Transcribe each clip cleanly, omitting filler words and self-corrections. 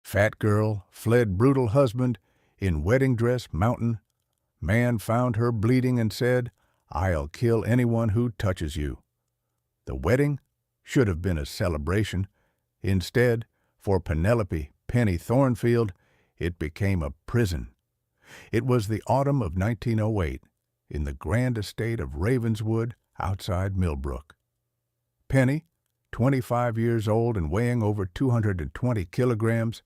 Fat girl fled brutal husband in wedding dress mountain. Man found her bleeding and said, "I'll kill anyone who touches you." The wedding should have been a celebration. Instead, for Penelope Penny Thornfield, it became a prison. It was the autumn of 1908, in the grand estate of Ravenswood outside Millbrook. Penny, 25 years old and weighing over 220 kilograms,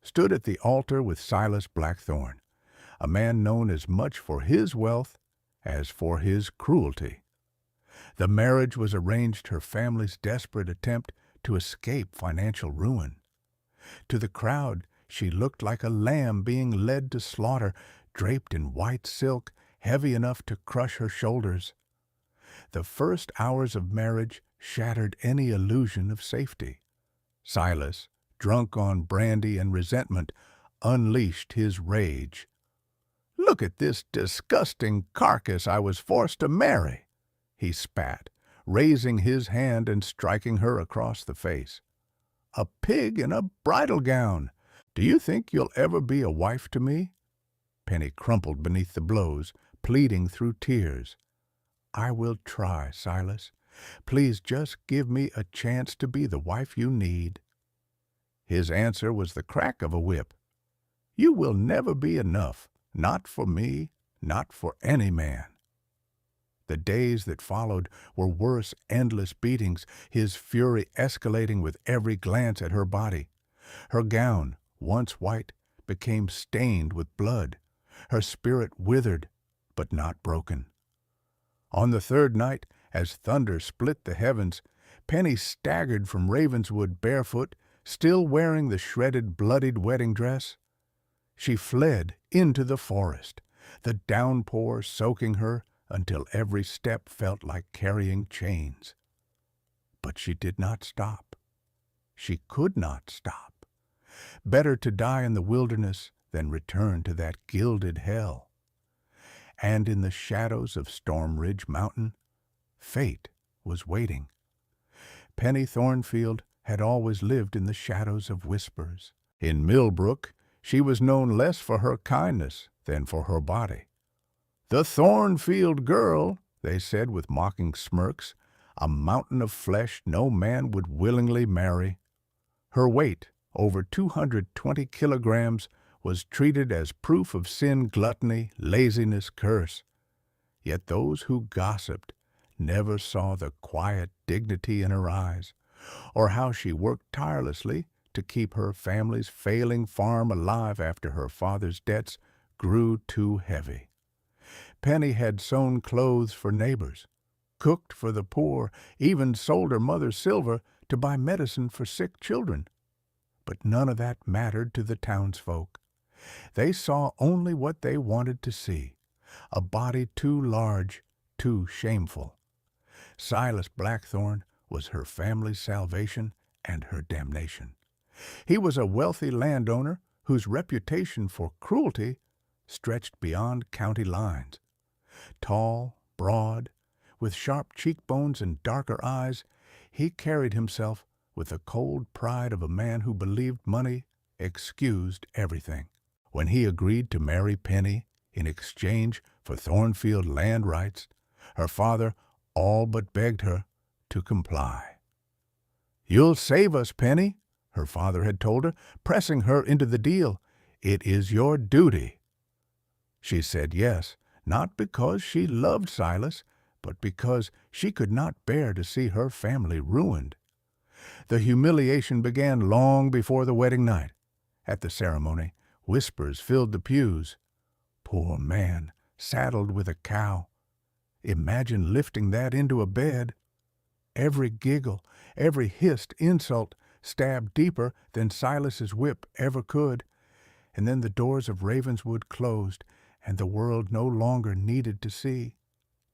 stood at the altar with Silas Blackthorne, a man known as much for his wealth as for his cruelty. The marriage was arranged her family's desperate attempt to escape financial ruin. To the crowd, she looked like a lamb being led to slaughter, draped in white silk, heavy enough to crush her shoulders. The first hours of marriage shattered any illusion of safety. Silas, drunk on brandy and resentment, unleashed his rage. "Look at this disgusting carcass I was forced to marry," he spat, raising his hand and striking her across the face. "A pig in a bridal gown! Do you think you'll ever be a wife to me?" Penny crumpled beneath the blows, pleading through tears. "I will try, Silas. Please just give me a chance to be the wife you need." His answer was the crack of a whip. "You will never be enough, not for me, not for any man." The days that followed were worse endless beatings, his fury escalating with every glance at her body. Her gown, once white, became stained with blood. Her spirit withered, but not broken. On the third night, as thunder split the heavens, Penny staggered from Ravenswood barefoot, still wearing the shredded, bloodied wedding dress. She fled into the forest, the downpour soaking her until every step felt like carrying chains. But she did not stop. She could not stop. Better to die in the wilderness than return to that gilded hell. And in the shadows of Storm Ridge Mountain, fate was waiting. Penny Thornfield had always lived in the shadows of whispers. In Millbrook, she was known less for her kindness than for her body. "The Thornfield girl," they said with mocking smirks, "a mountain of flesh no man would willingly marry." Her weight, over 220 kilograms, was treated as proof of sin, gluttony, laziness, curse. Yet those who gossiped never saw the quiet dignity in her eyes, or how she worked tirelessly to keep her family's failing farm alive after her father's debts grew too heavy. Penny had sewn clothes for neighbors, cooked for the poor, even sold her mother's silver to buy medicine for sick children. But none of that mattered to the townsfolk. They saw only what they wanted to see, a body too large, too shameful. Silas Blackthorne was her family's salvation and her damnation. He was a wealthy landowner whose reputation for cruelty stretched beyond county lines. Tall, broad, with sharp cheekbones and darker eyes, he carried himself with the cold pride of a man who believed money excused everything. When he agreed to marry Penny in exchange for Thornfield land rights, her father all but begged her to comply. "You'll save us, Penny," her father had told her, pressing her into the deal. "It is your duty." She said yes, not because she loved Silas, but because she could not bear to see her family ruined. The humiliation began long before the wedding night. At the ceremony, whispers filled the pews. "Poor man, saddled with a cow. Imagine lifting that into a bed." Every giggle, every hissed insult stabbed deeper than Silas's whip ever could. And then the doors of Ravenswood closed, and the world no longer needed to see.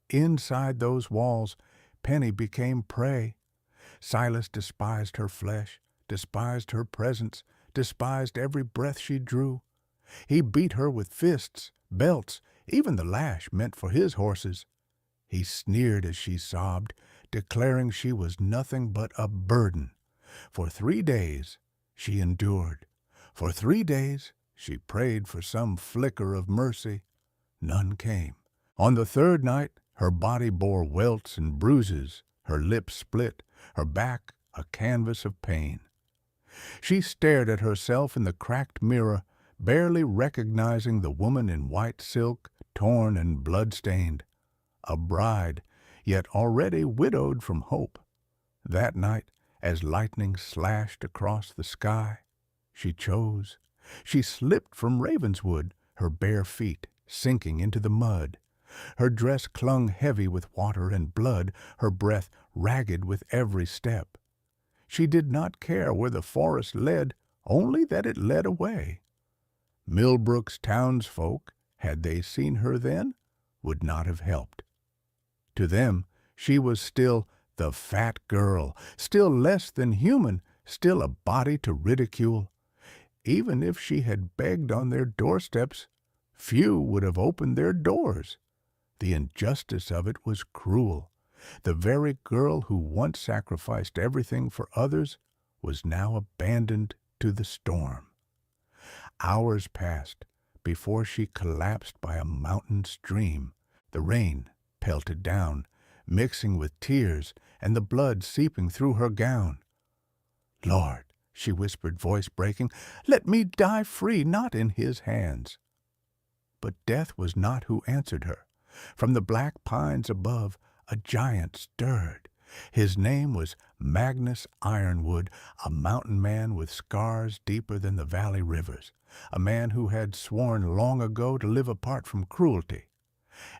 Inside those walls, Penny became prey. Silas despised her flesh, despised her presence, despised every breath she drew. He beat her with fists, belts, even the lash meant for his horses. He sneered as she sobbed, declaring she was nothing but a burden. For 3 days she endured, For 3 days she prayed for some flicker of mercy. None came. On the third night her body bore welts and bruises, her lips split, her back a canvas of pain. She stared at herself in the cracked mirror, barely recognizing the woman in white silk, torn and blood-stained. A bride, yet already widowed from hope. That night, as lightning slashed across the sky, she chose. She slipped from Ravenswood, her bare feet sinking into the mud. Her dress clung heavy with water and blood, her breath ragged with every step. She did not care where the forest led, only that it led away. Millbrook's townsfolk, had they seen her then, would not have helped. To them, she was still the fat girl, still less than human, still a body to ridicule. Even if she had begged on their doorsteps, few would have opened their doors. The injustice of it was cruel. The very girl who once sacrificed everything for others was now abandoned to the storm. Hours passed before she collapsed by a mountain stream. The rain pelted down, mixing with tears and the blood seeping through her gown. "Lord," she whispered, voice breaking, "let me die free, not in his hands." But death was not who answered her. From the black pines above, a giant stirred. His name was Magnus Ironwood, a mountain man with scars deeper than the valley rivers, a man who had sworn long ago to live apart from cruelty.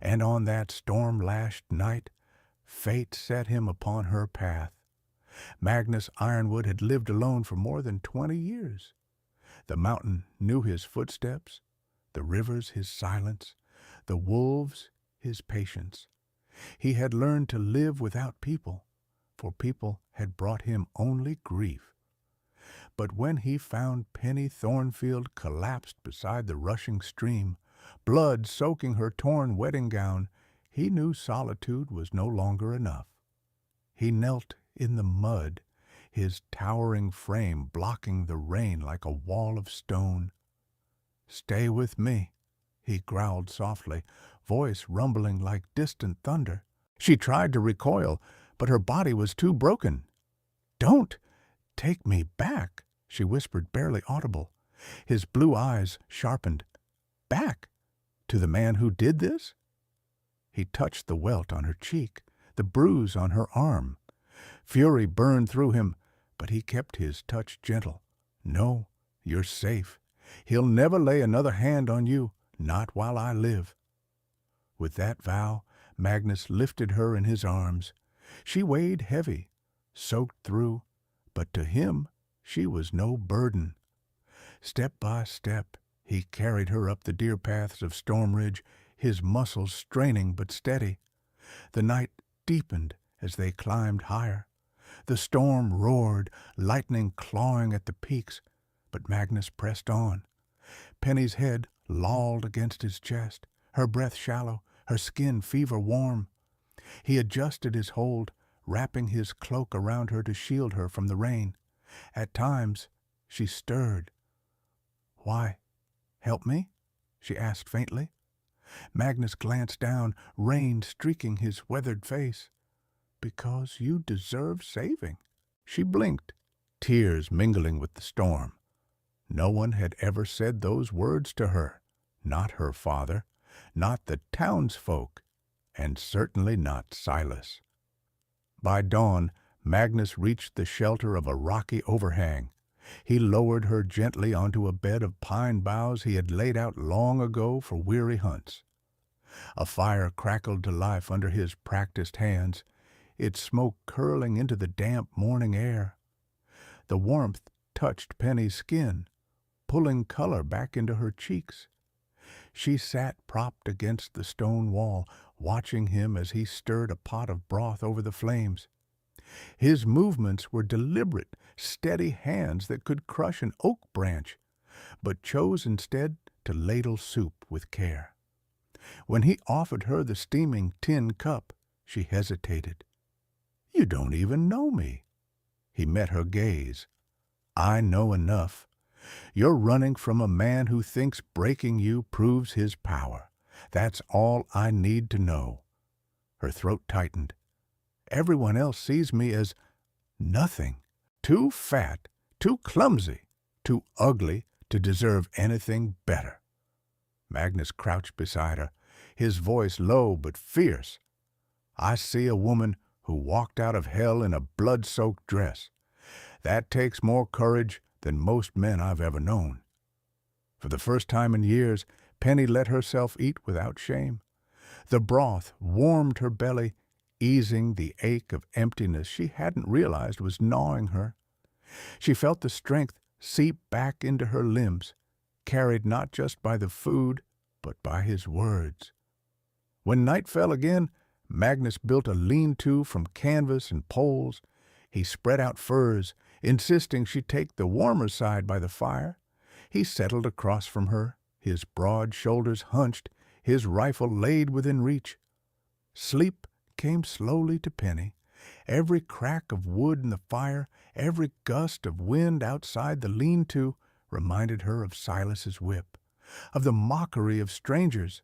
And on that storm-lashed night, fate set him upon her path. Magnus Ironwood had lived alone for more than 20 years. The mountain knew his footsteps, the rivers his silence, the wolves his patience. He had learned to live without people, for people had brought him only grief. But when he found Penny Thornfield collapsed beside the rushing stream, blood soaking her torn wedding gown, he knew solitude was no longer enough. He knelt in the mud, his towering frame blocking the rain like a wall of stone. "Stay with me," he growled softly, voice rumbling like distant thunder. She tried to recoil, but her body was too broken. "Don't take me back," she whispered, barely audible. His blue eyes sharpened. "Back? To the man who did this?" He touched the welt on her cheek, the bruise on her arm. Fury burned through him, but he kept his touch gentle. "No, you're safe. He'll never lay another hand on you, not while I live." With that vow, Magnus lifted her in his arms. She weighed heavy, soaked through, but to him she was no burden. Step by step, he carried her up the deer paths of Storm Ridge, his muscles straining but steady. The night deepened as they climbed higher. The storm roared, lightning clawing at the peaks, but Magnus pressed on. Penny's head lolled against his chest, her breath shallow, her skin fever-warm. He adjusted his hold, wrapping his cloak around her to shield her from the rain. At times she stirred. "Why, help me?" she asked faintly. Magnus glanced down, rain streaking his weathered face. "Because you deserve saving." She blinked, tears mingling with the storm. No one had ever said those words to her, not her father, not the townsfolk, and certainly not Silas. By dawn, Magnus reached the shelter of a rocky overhang. He lowered her gently onto a bed of pine boughs he had laid out long ago for weary hunts. A fire crackled to life under his practiced hands, its smoke curling into the damp morning air. The warmth touched Penny's skin, pulling color back into her cheeks. She sat propped against the stone wall, watching him as he stirred a pot of broth over the flames. His movements were deliberate, steady hands that could crush an oak branch, but chose instead to ladle soup with care. When he offered her the steaming tin cup, she hesitated. "You don't even know me." He met her gaze. "I know enough. You're running from a man who thinks breaking you proves his power. That's all I need to know." Her throat tightened. "Everyone else sees me as nothing. Too fat, too clumsy, too ugly to deserve anything better." Magnus crouched beside her, his voice low but fierce. "I see a woman who walked out of hell in a blood-soaked dress. That takes more courage than most men I've ever known." For the first time in years, Penny let herself eat without shame. The broth warmed her belly, easing the ache of emptiness she hadn't realized was gnawing her. She felt the strength seep back into her limbs, carried not just by the food, but by his words. When night fell again, Magnus built a lean-to from canvas and poles. He spread out furs, insisting she take the warmer side by the fire. He settled across from her, his broad shoulders hunched, his rifle laid within reach. Sleep came slowly to Penny. Every crack of wood in the fire, every gust of wind outside the lean-to reminded her of Silas's whip, of the mockery of strangers.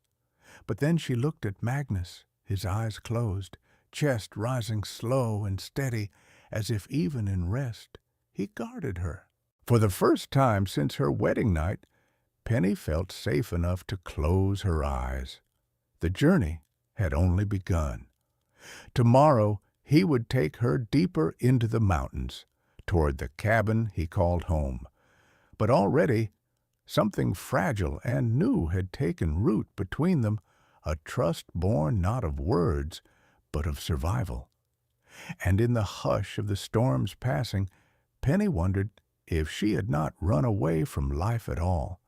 But then she looked at Magnus, his eyes closed, chest rising slow and steady, as if even in rest he guarded her. For the first time since her wedding night, Penny felt safe enough to close her eyes. The journey had only begun. Tomorrow he would take her deeper into the mountains, toward the cabin he called home. But already something fragile and new had taken root between them, a trust born not of words, but of survival. And in the hush of the storm's passing, Penny wondered if she had not run away from life at all,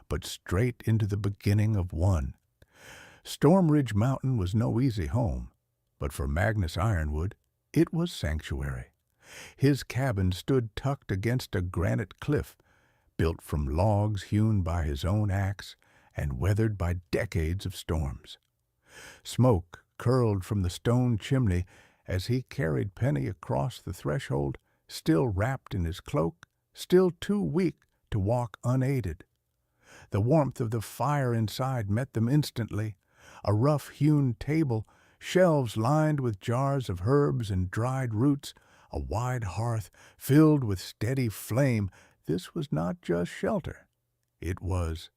but straight into the beginning of one. Storm Ridge Mountain was no easy home, but for Magnus Ironwood it was sanctuary. His cabin stood tucked against a granite cliff, built from logs hewn by his own axe and weathered by decades of storms. Smoke curled from the stone chimney as he carried Penny across the threshold, still wrapped in his cloak, still too weak to walk unaided. The warmth of the fire inside met them instantly. A rough-hewn table, shelves lined with jars of herbs and dried roots, a wide hearth filled with steady flame. This was not just shelter. It was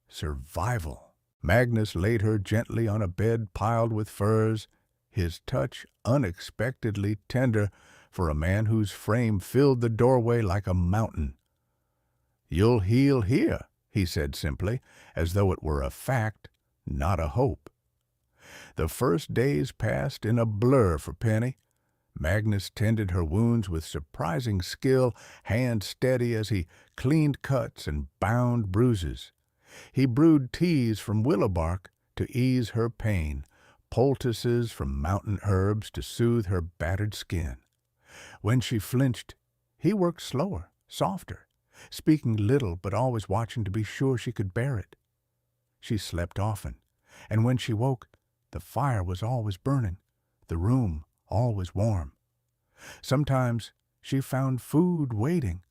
survival. Magnus laid her gently on a bed piled with furs, his touch unexpectedly tender for a man whose frame filled the doorway like a mountain. "You'll heal here," he said simply, as though it were a fact, not a hope. The first days passed in a blur for Penny. Magnus tended her wounds with surprising skill, hands steady as he cleaned cuts and bound bruises. He brewed teas from willow bark to ease her pain, poultices from mountain herbs to soothe her battered skin. When she flinched, he worked slower, softer, speaking little but always watching to be sure she could bear it. She slept often, and when she woke, the fire was always burning, the room always warm. Sometimes she found food waiting,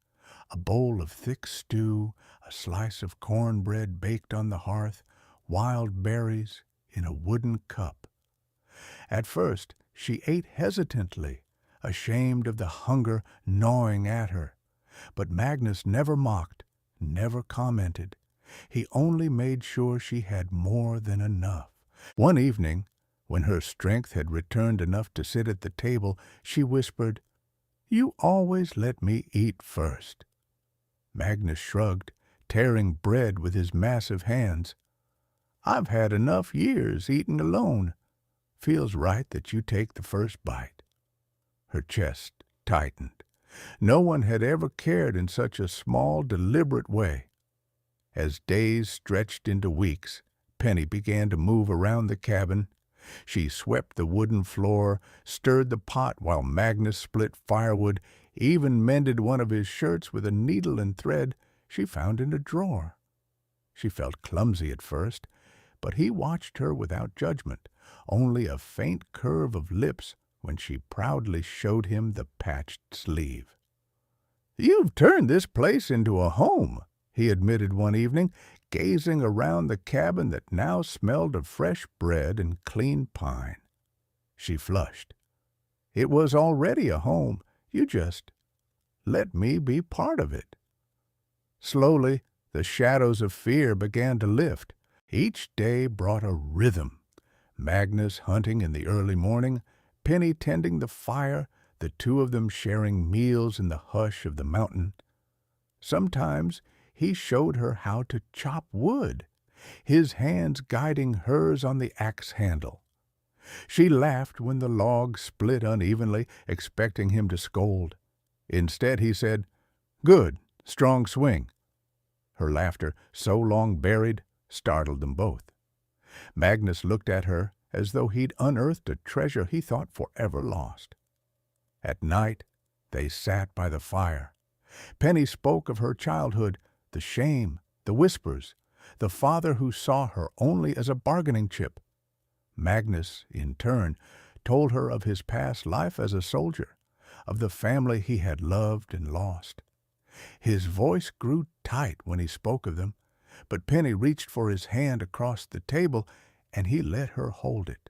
a bowl of thick stew, a slice of cornbread baked on the hearth, wild berries in a wooden cup. At first she ate hesitantly, ashamed of the hunger gnawing at her. But Magnus never mocked, never commented. He only made sure she had more than enough. One evening, when her strength had returned enough to sit at the table, she whispered, "You always let me eat first." Magnus shrugged, tearing bread with his massive hands. "I've had enough years eating alone. Feels right that you take the first bite." Her chest tightened. No one had ever cared in such a small, deliberate way. As days stretched into weeks, Penny began to move around the cabin. She swept the wooden floor, stirred the pot while Magnus split firewood, even mended one of his shirts with a needle and thread she found in a drawer. She felt clumsy at first, but he watched her without judgment, only a faint curve of lips when she proudly showed him the patched sleeve. "You've turned this place into a home," he admitted one evening, gazing around the cabin that now smelled of fresh bread and clean pine. She flushed. It was already a home. You just let me be part of it. Slowly, the shadows of fear began to lift. Each day brought a rhythm. Magnus hunting in the early morning, Penny tending the fire, the two of them sharing meals in the hush of the mountain. Sometimes he showed her how to chop wood, his hands guiding hers on the axe handle. She laughed when the log split unevenly, expecting him to scold. Instead he said, "Good, strong swing." Her laughter, so long buried, startled them both. Magnus looked at her as though he'd unearthed a treasure he thought forever lost. At night, they sat by the fire. Penny spoke of her childhood, the shame, the whispers, the father who saw her only as a bargaining chip. Magnus, in turn, told her of his past life as a soldier, of the family he had loved and lost. His voice grew tight when he spoke of them, but Penny reached for his hand across the table, and he let her hold it.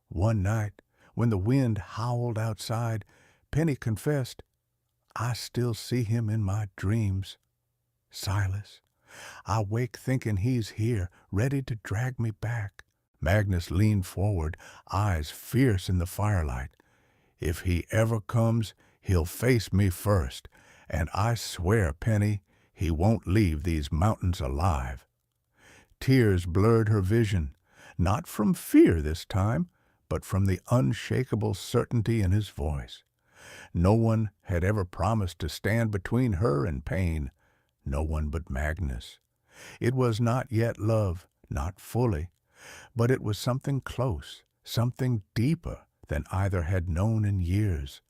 One night, when the wind howled outside, Penny confessed, "I still see him in my dreams. Silas, I wake thinking he's here, ready to drag me back." Magnus leaned forward, eyes fierce in the firelight. "If he ever comes, he'll face me first, and I swear, Penny, he won't leave these mountains alive." Tears blurred her vision, not from fear this time, but from the unshakable certainty in his voice. No one had ever promised to stand between her and pain, no one but Magnus. It was not yet love, not fully, but it was something close, something deeper than either had known in years,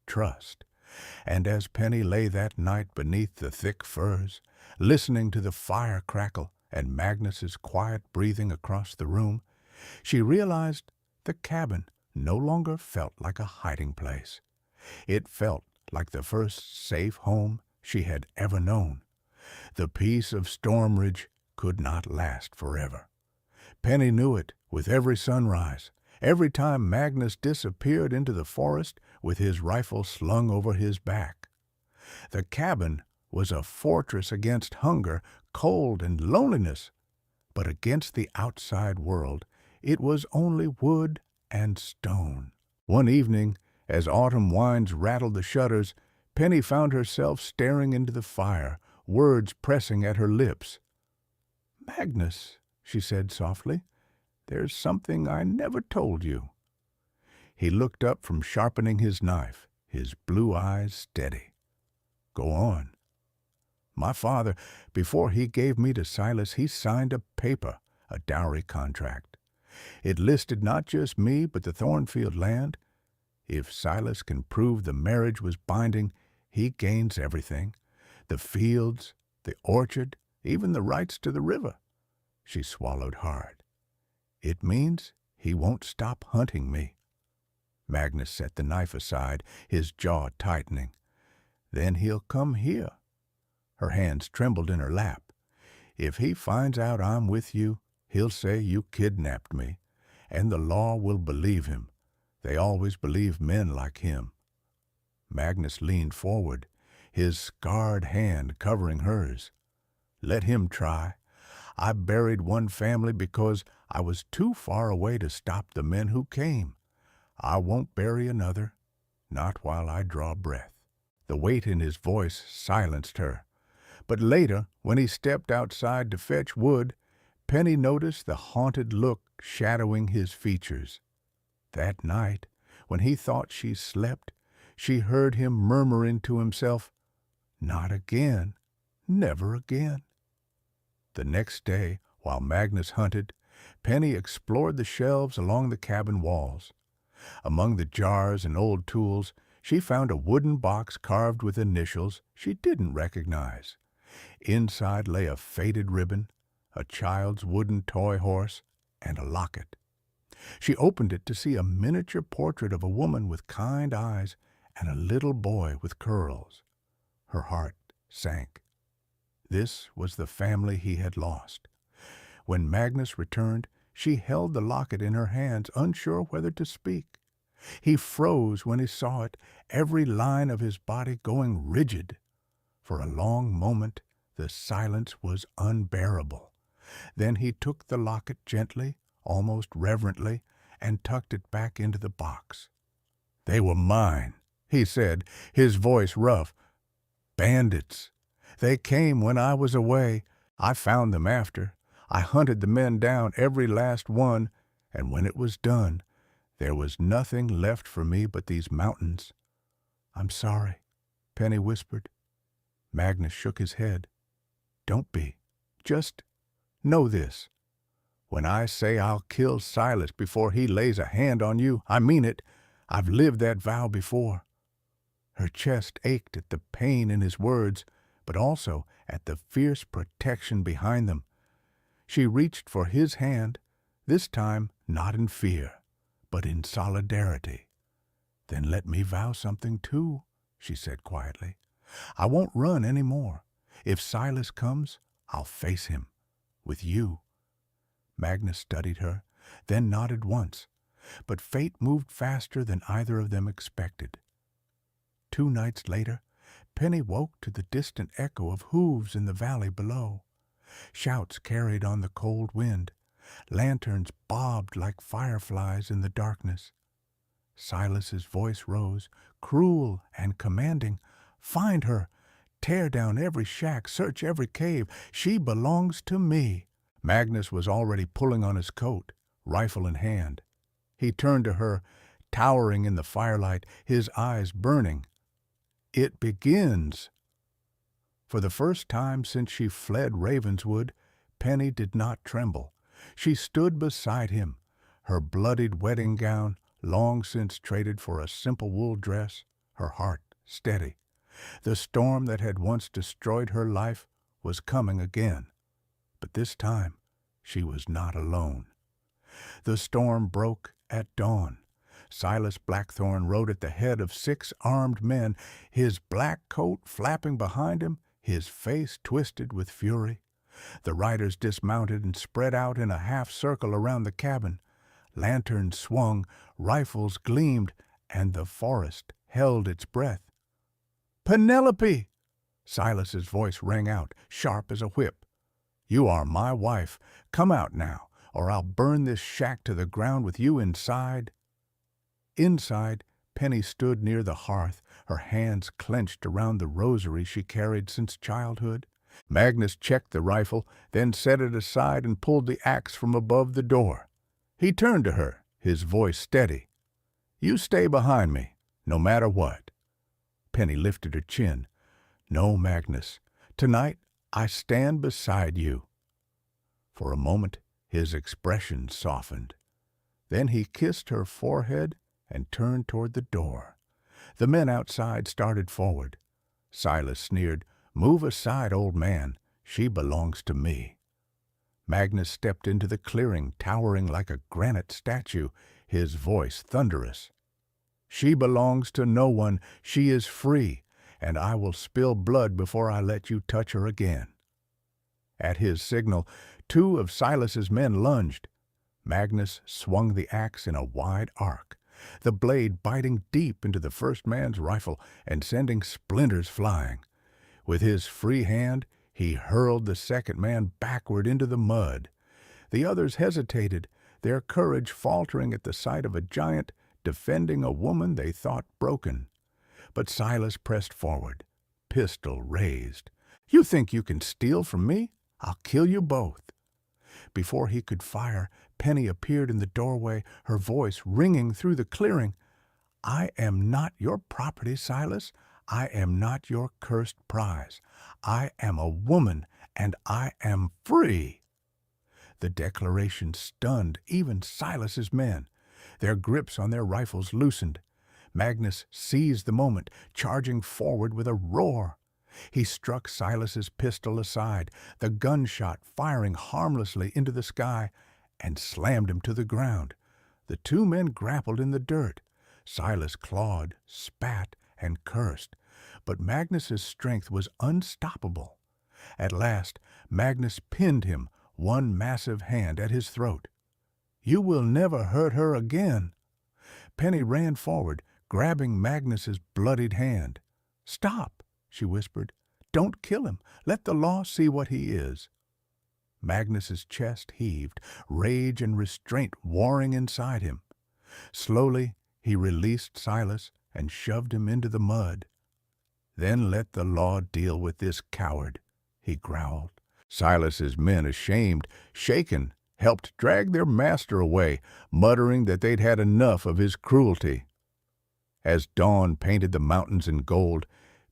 trust. And as Penny lay that night beneath the thick firs, listening to the fire crackle and Magnus's quiet breathing across the room, she realized the cabin no longer felt like a hiding place. It felt like the first safe home she had ever known. The peace of Stormridge could not last forever. Penny knew it with every sunrise, every time Magnus disappeared into the forest with his rifle slung over his back. The cabin was a fortress against hunger, cold, and loneliness, but against the outside world it was only wood and stone. One evening, as autumn winds rattled the shutters, Penny found herself staring into the fire, words pressing at her lips. "Magnus," she said softly, "there's something I never told you." He looked up from sharpening his knife, his blue eyes steady. "Go on." "My father, before he gave me to Silas, he signed a paper, a dowry contract. It listed not just me, but the Thornfield land. If Silas can prove the marriage was binding, he gains everything. The fields, the orchard, even the rights to the river." She swallowed hard. "It means he won't stop hunting me." Magnus set the knife aside, his jaw tightening. "Then he'll come here." Her hands trembled in her lap. "If he finds out I'm with you, he'll say you kidnapped me, and the law will believe him. They always believe men like him." Magnus leaned forward, his scarred hand covering hers. "Let him try. I buried one family because I was too far away to stop the men who came. I won't bury another, not while I draw breath." The weight in his voice silenced her. But later, when he stepped outside to fetch wood, Penny noticed the haunted look shadowing his features. That night, when he thought she slept, she heard him murmuring to himself, "Not again, never again." The next day, while Magnus hunted, Penny explored the shelves along the cabin walls. Among the jars and old tools, she found a wooden box carved with initials she didn't recognize. Inside lay a faded ribbon, a child's wooden toy horse, and a locket. She opened it to see a miniature portrait of a woman with kind eyes and a little boy with curls. Her heart sank. This was the family he had lost. When Magnus returned, she held the locket in her hands, unsure whether to speak. He froze when he saw it, every line of his body going rigid. For a long moment, the silence was unbearable. Then he took the locket gently, almost reverently, and tucked it back into the box. "They were mine," he said, his voice rough. "Bandits. They came when I was away. I found them after. I hunted the men down, every last one, and when it was done, there was nothing left for me but these mountains." "I'm sorry," Penny whispered. Magnus shook his head. "Don't be. Just know this. When I say I'll kill Silas before he lays a hand on you, I mean it. I've lived that vow before." Her chest ached at the pain in his words, but also at the fierce protection behind them. She reached for his hand, this time not in fear, but in solidarity. "Then let me vow something too," she said quietly. "I won't run any more. If Silas comes, I'll face him. With you." Magnus studied her, then nodded once, but fate moved faster than either of them expected. 2 nights later, Penny woke to the distant echo of hooves in the valley below. Shouts carried on the cold wind. Lanterns bobbed like fireflies in the darkness. Silas's voice rose, cruel and commanding. "Find her! Tear down every shack, search every cave. She belongs to me." Magnus was already pulling on his coat, rifle in hand. He turned to her, towering in the firelight, his eyes burning. "It begins." For the first time since she fled Ravenswood, Penny did not tremble. She stood beside him, her bloodied wedding gown long since traded for a simple wool dress, her heart steady. The storm that had once destroyed her life was coming again, but this time she was not alone. The storm broke at dawn. Silas Blackthorne rode at the head of 6 armed men, his black coat flapping behind him, his face twisted with fury. The riders dismounted and spread out in a half-circle around the cabin. Lanterns swung, rifles gleamed, and the forest held its breath. "Penelope!" Silas's voice rang out, sharp as a whip. "You are my wife. Come out now, or I'll burn this shack to the ground with you inside." Inside, Penny stood near the hearth, her hands clenched around the rosary she carried since childhood. Magnus checked the rifle, then set it aside and pulled the axe from above the door. He turned to her, his voice steady. "You stay behind me, no matter what." Penny lifted her chin. "No, Magnus. Tonight I stand beside you." For a moment his expression softened. Then he kissed her forehead and turned toward the door. The men outside started forward. Silas sneered, "Move aside, old man. She belongs to me." Magnus stepped into the clearing, towering like a granite statue, his voice thunderous. "She belongs to no one. She is free, and I will spill blood before I let you touch her again." At his signal, 2 of Silas's men lunged. Magnus swung the axe in a wide arc, the blade biting deep into the first man's rifle and sending splinters flying. With his free hand, he hurled the second man backward into the mud. The others hesitated, their courage faltering at the sight of a giant defending a woman they thought broken. But Silas pressed forward, pistol raised. "You think you can steal from me? I'll kill you both." Before he could fire, Penny appeared in the doorway, her voice ringing through the clearing. "I am not your property, Silas. I am not your cursed prize. I am a woman, and I am free." The declaration stunned even Silas's men. Their grips on their rifles loosened. Magnus seized the moment, charging forward with a roar. He struck Silas's pistol aside, the gunshot firing harmlessly into the sky, and slammed him to the ground. The 2 men grappled in the dirt. Silas clawed, spat, and cursed, but Magnus's strength was unstoppable. At last, Magnus pinned him, one massive hand at his throat. "You will never hurt her again." Penny ran forward, grabbing Magnus's bloodied hand. "Stop," she whispered. "Don't kill him. Let the law see what he is." Magnus's chest heaved, rage and restraint warring inside him. Slowly, he released Silas and shoved him into the mud. "Then let the law deal with this coward," he growled. Silas's men, ashamed, shaken, helped drag their master away, muttering that they'd had enough of his cruelty. As dawn painted the mountains in gold,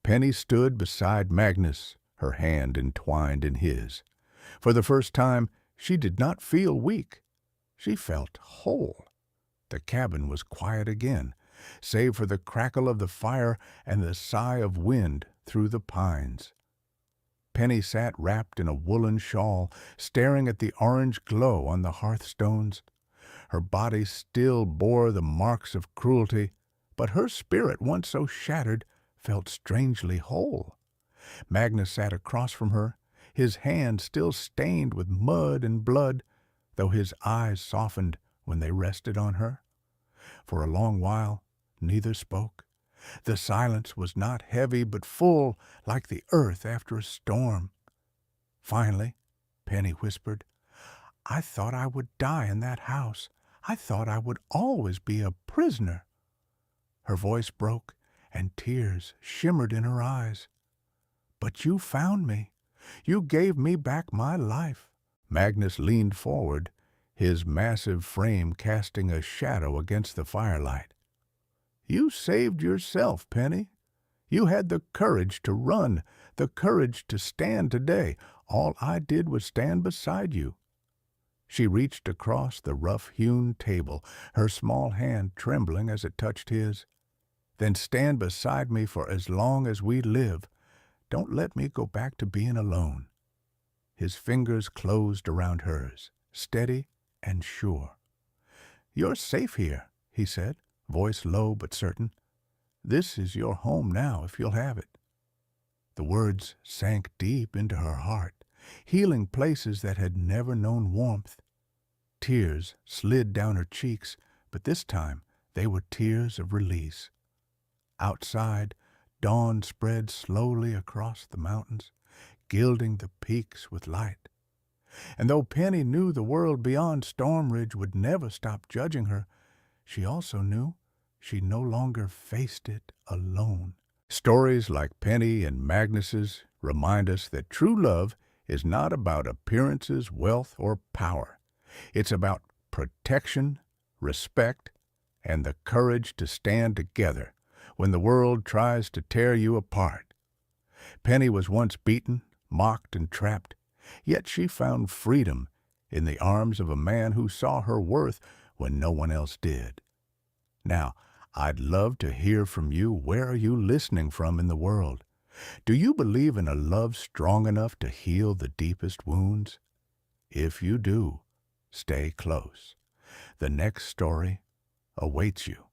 Penny stood beside Magnus, her hand entwined in his. For the first time, she did not feel weak. She felt whole. The cabin was quiet again, save for the crackle of the fire and the sigh of wind through the pines. Penny sat wrapped in a woolen shawl, staring at the orange glow on the hearthstones. Her body still bore the marks of cruelty, but her spirit, once so shattered, felt strangely whole. Magnus sat across from her, his hand still stained with mud and blood, though his eyes softened when they rested on her. For a long while, neither spoke. The silence was not heavy but full, like the earth after a storm. Finally, Penny whispered, "I thought I would die in that house. I thought I would always be a prisoner." Her voice broke, and tears shimmered in her eyes. "But you found me. You gave me back my life." Magnus leaned forward, his massive frame casting a shadow against the firelight. "You saved yourself, Penny. You had the courage to run, the courage to stand today. All I did was stand beside you." She reached across the rough-hewn table, her small hand trembling as it touched his. "Then stand beside me for as long as we live. Don't let me go back to being alone." His fingers closed around hers, steady and sure. "You're safe here," he said, voice low but certain. "This is your home now, if you'll have it." The words sank deep into her heart, healing places that had never known warmth. Tears slid down her cheeks, but this time they were tears of release. Outside, dawn spread slowly across the mountains, gilding the peaks with light. And though Penny knew the world beyond Storm Ridge would never stop judging her, she also knew she no longer faced it alone. Stories like Penny and Magnus's remind us that true love is not about appearances, wealth, or power. It's about protection, respect, and the courage to stand together when the world tries to tear you apart. Penny was once beaten, mocked, and trapped, yet she found freedom in the arms of a man who saw her worth when no one else did. Now, I'd love to hear from you. Where are you listening from in the world? Do you believe in a love strong enough to heal the deepest wounds? If you do, stay close. The next story awaits you.